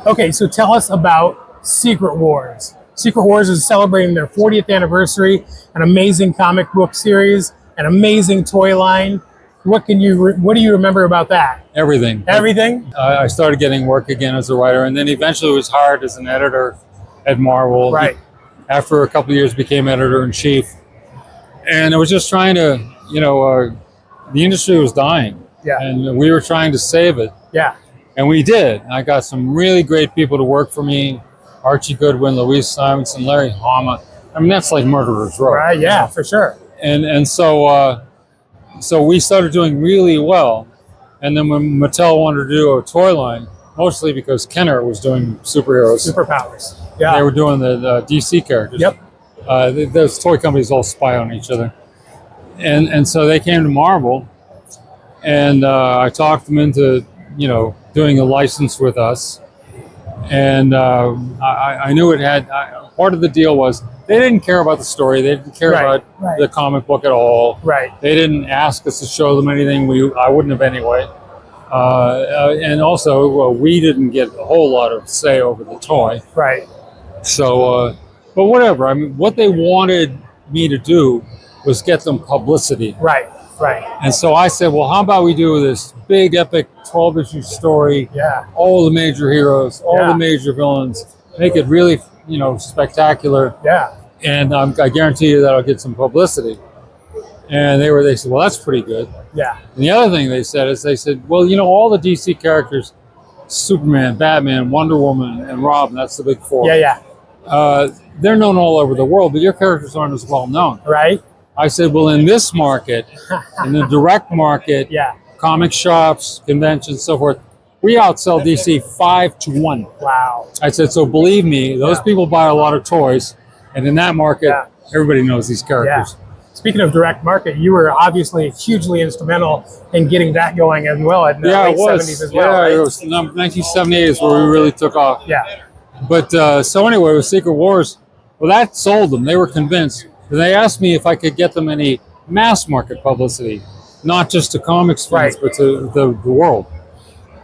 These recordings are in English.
Okay, so tell us about Secret Wars. Secret Wars is celebrating their 40th anniversary, an amazing comic book series, an amazing toy line. What do you remember about that? Everything. Everything? I started getting work again as a writer, and then eventually was hired as an editor at Marvel. Right. After a couple of years, became editor-in-chief. And I was just trying to, the industry was dying. Yeah. And we were trying to save it. Yeah. And we did. I got some really great people to work for me. Archie Goodwin, Louise Simonson, Larry Hama. I mean, that's like Murderer's Row. Right, yeah, for sure. And so we started doing really well. And then when Mattel wanted to do a toy line, mostly because Kenner was doing superheroes. Superpowers. Yeah. They were doing the DC characters. Yep. Those toy companies all spy on each other. And so they came to Marvel, and I talked them into, doing a license with us. And I knew it had, part of the deal was they didn't care about the story. They didn't care about the comic book at all. Right. They didn't ask us to show them anything. I wouldn't have anyway. And also, we didn't get a whole lot of say over the toy. Right. So, but whatever. I mean, what they wanted me to do was get them publicity. Right. Right. And so I said, well, how about we do this big, epic 12-issue story? Yeah. All the major heroes, all the major villains, make it really, spectacular. Yeah. And I guarantee you that I'll get some publicity. And they said, well, that's pretty good. Yeah. And the other thing they said, well, all the DC characters, Superman, Batman, Wonder Woman, and Robin, that's the big four. Yeah, yeah. They're known all over the world, but your characters aren't as well known. Right. I said, well, in this market, in the direct market, comic shops, conventions, so forth, we outsell DC 5-1. Wow. I said, so believe me, those people buy a lot of toys, and in that market, everybody knows these characters. Yeah. Speaking of direct market, you were obviously hugely instrumental in getting that going as well in the late 70s as well. Yeah, it was 1978 is where we really took off. Yeah. But so anyway, with Secret Wars, well, that sold them. They were convinced. They asked me if I could get them any mass market publicity, not just to comics fans, but to the world.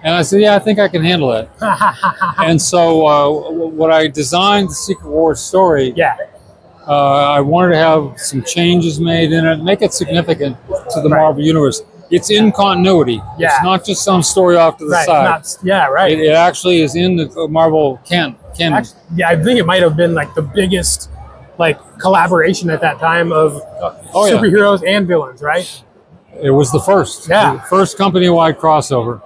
And I said, yeah, I think I can handle that. And so when I designed the Secret Wars story, I wanted to have some changes made in it, make it significant to the Marvel Universe. It's in continuity. Yeah. It's not just some story off to the side. It actually is in the Marvel canon. Actually, yeah, I think it might have been like the biggest collaboration at that time of superheroes and villains, right? It was the first. Yeah. The first company-wide crossover.